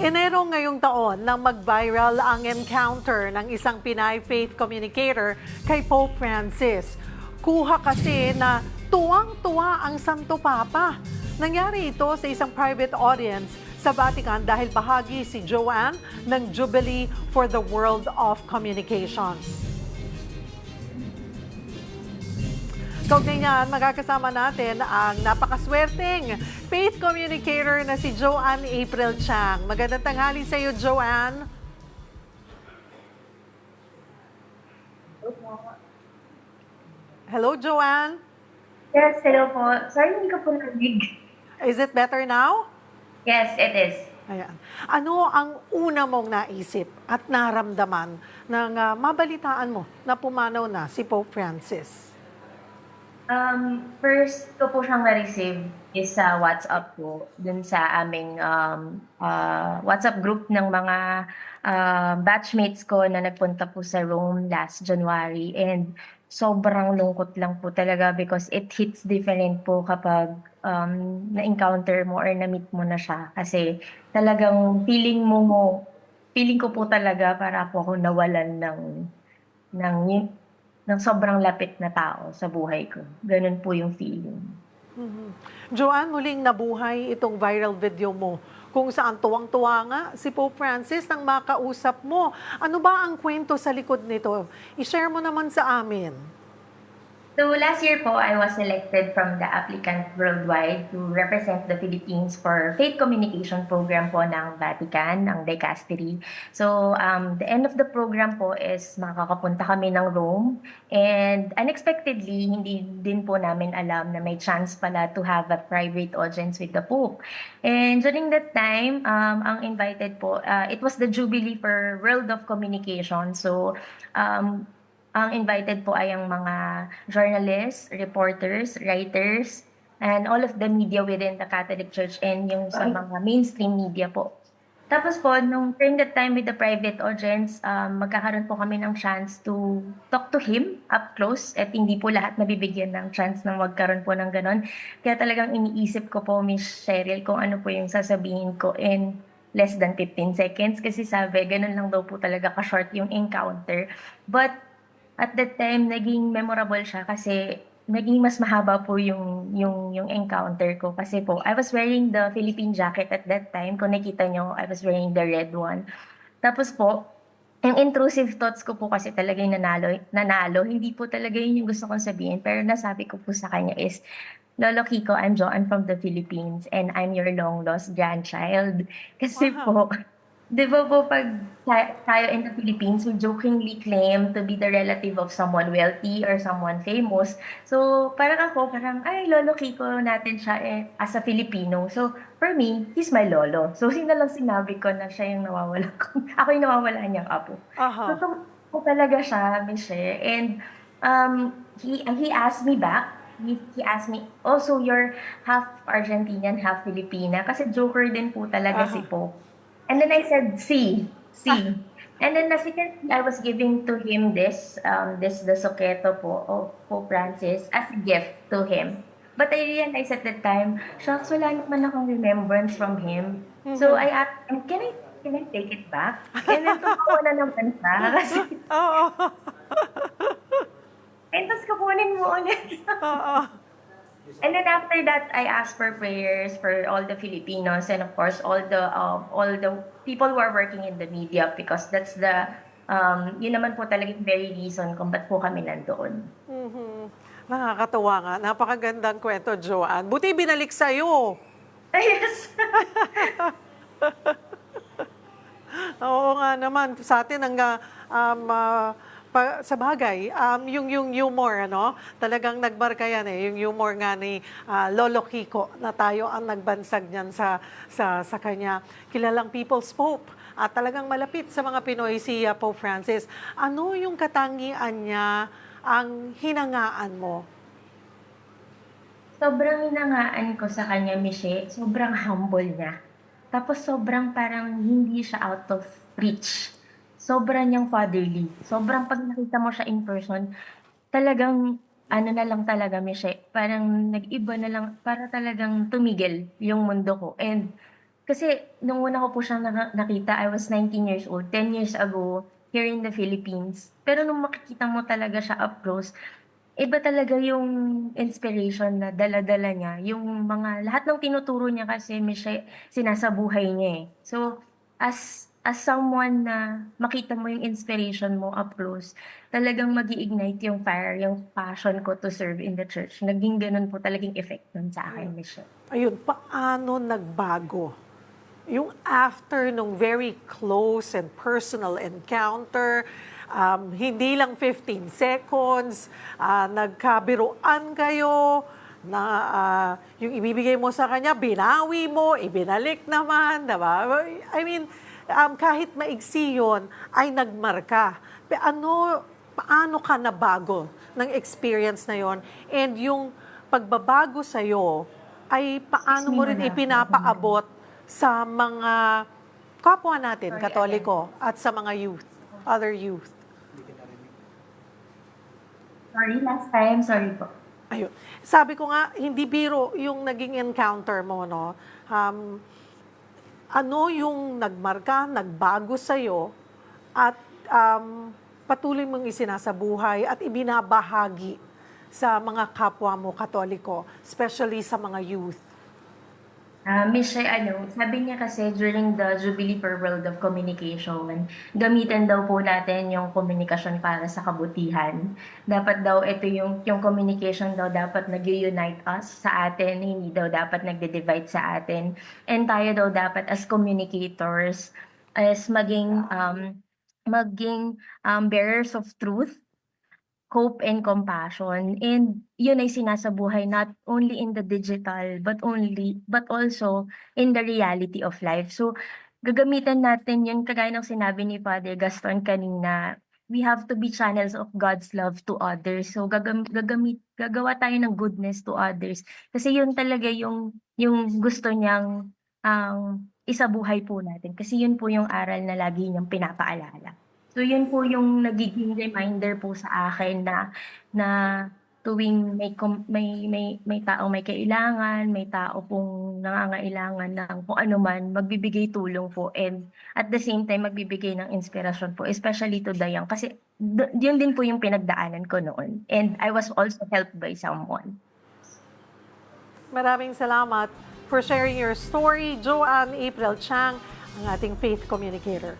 Enero ngayong taon nang mag-viral ang encounter ng isang Pinay faith communicator kay Pope Francis. Kuha kasi na tuwang-tuwa ang Santo Papa. Nangyari ito sa isang private audience sa Vatican dahil bahagi si Joanne ng Jubilee for the World of Communications. Kaugnay niyan, magkakasama natin ang napakaswerteng faith communicator na si Joanne April Chang. Magandang tanghali sa iyo, Joanne. Hello, Joanne. Yes, hello po. Sorry, hindi ko po narinig. Is it better now? Yes, it is. Ayan. Ano ang una mong naisip at naramdaman nang mabalitaan mo na pumanaw na si Pope Francis? First ko po siyang na-receive is sa WhatsApp po, dun sa aming WhatsApp group ng mga batchmates ko na nagpunta po sa Rome last January. And sobrang lungkot lang po talaga because it hits different po kapag na-encounter mo or na-meet mo na siya. Kasi talagang feeling ko po talaga para po ako nawalan ng ng sobrang lapit na tao sa buhay ko. Gano'n po yung feeling. Joanne, muling nabuhay itong viral video mo kung saan tuwang-tuwa nga si Pope Francis nang makausap mo. Ano ba ang kwento sa likod nito? I-share mo naman sa amin. So last year po, I was selected from the applicant worldwide to represent the Philippines for Faith Communication Program po ng Vatican, ng Dicastery. So the end of the program po is makakapunta kami ng Rome, and unexpectedly, hindi din po namin alam na may chance pala to have a private audience with the Pope. And during that time, ang invited po, it was the Jubilee for World of Communication. So ang invited po ay ang mga journalists, reporters, writers, and all of the media within the Catholic Church and yung sa mga mainstream media po. Tapos po, during that time with the private audience, magkakaroon po kami ng chance to talk to him up close at hindi po lahat nabibigyan ng chance na magkaroon po ng ganon. Kaya talagang iniisip ko po, Miss Cheryl, kung ano po yung sasabihin ko in less than 15 seconds kasi sabi, ganun lang daw po talaga ka-short yung encounter. But at that time, naging memorable siya kasi naging mas mahaba po yung encounter ko. Kasi po, I was wearing the Philippine jacket at that time. Kung nakita nyo, I was wearing the red one. Tapos po, yung intrusive thoughts ko po kasi talaga yung nanalo. Hindi po talaga yun yung gusto kong sabihin. Pero nasabi ko po sa kanya is, Lolo Kiko, I'm Joanne from the Philippines and I'm your long lost grandchild. Kasi Wow. po, di ba po pag tayo in the Philippines, we jokingly claim to be the relative of someone wealthy or someone famous. So parang ay, Lolo Kiko natin siya as a Filipino. So for me, he's my lolo. So sino lang sinabi ko na siya yung nawawala ko. Ako yung nawawala niyang apo. So Aha. po talaga siya, Michelle. And he asked me back, he asked me, also you're half Argentinian, half Filipina. Kasi joker din po talaga si Aha. Pope. And then I said, see. And then as you can see, I was giving to him the soketo po of Pope Francis as a gift to him. But I realized at that time, shucks, wala naman akong remembrance from him. So I asked him, can I take it back? And then tumawa na naman siya. Kasi, Oo. and tapos kukunin mo ulit. Oo. And then after that, I asked for prayers for all the Filipinos and of course all the people who are working in the media because that's the yun naman po talaga yung very reason kung ba't po kami nandoon. Nakakatuwa nga. Napakagandang kwento, Joanne. Buti binalik sa'yo. Yes. Oo nga naman. Sa atin, sa bagay, yung humor, ano? Talagang nagmarka yan eh. Yung humor nga ni Lolo Kiko na tayo ang nagbansag niyan sa kanya. Kilalang People's Pope at talagang malapit sa mga Pinoy si Pope Francis. Ano yung katangian niya ang hinangaan mo? Sobrang hinangaan ko sa kanya, Miche. Sobrang humble niya. Tapos sobrang parang hindi siya out of reach. Sobrang niyang fatherly. Sobrang pag nakita mo siya in person, talagang ano na lang talaga, Miche, parang nag-iba na lang, para talagang tumigil yung mundo ko. And kasi nung una ko po siyang nakita, I was 19 years old, 10 years ago, here in the Philippines. Pero nung makikita mo talaga siya up close, iba talaga yung inspiration na dala-dala niya, yung mga lahat ng tinuturo niya kasi sinasabuhay niya, eh. So, as someone na makita mo yung inspiration mo up close, talagang mag-i-ignite yung fire, yung passion ko to serve in the church. Naging gano'n po talagang effect nun sa akin, Michelle. Ayun, paano nagbago? Yung after nung very close and personal encounter, hindi lang 15 seconds, nagkabiruan kayo, na yung ibibigay mo sa kanya, binawi mo, ibinalik naman, diba? I mean, kahit maigsi yun, ay nagmarka. Paano ka nabago ng experience na yon? And yung pagbabago sa'yo, ay paano mo rin ipinapaabot sa mga kapwa natin, Sorry, Katoliko, at sa mga youth, other youth. Sorry, last time. Sorry po. Ayun. Sabi ko nga, hindi biro yung naging encounter mo, no? Ano yung nagmarka, nagbago sa'yo, at patuloy mong isinasabuhay at ibinabahagi sa mga kapwa mo Katoliko, especially sa mga youth? Miss sabi niya kasi during the Jubilee for World of Communication, gamitin daw po natin yung komunikasyon para sa kabutihan. Dapat daw ito yung communication daw dapat nag-unite us sa atin, hindi daw dapat nagde-divide sa atin. And tayo daw dapat as communicators, as maging bearers of truth, hope and compassion, and yun ay sinasabuhay not only in the digital but also in the reality of life. So gagamitan natin yun kagaya ng sinabi ni Father Gaston kanina, we have to be channels of God's love to others. So gagawa tayo ng goodness to others kasi yun talaga yung gusto niyang isabuhay po natin kasi yun po yung aral na lagi niyang pinapaalala. So yun po yung nagiging reminder po sa akin na tuwing may taong may kailangan, may tao pong nangangailangan ng kung ano man, magbibigay tulong po, and at the same time magbibigay ng inspirasyon po, especially to the young kasi yun din po yung pinagdaanan ko noon, and I was also helped by someone. Maraming salamat for sharing your story, Joanne April Chang, ang ating faith communicator.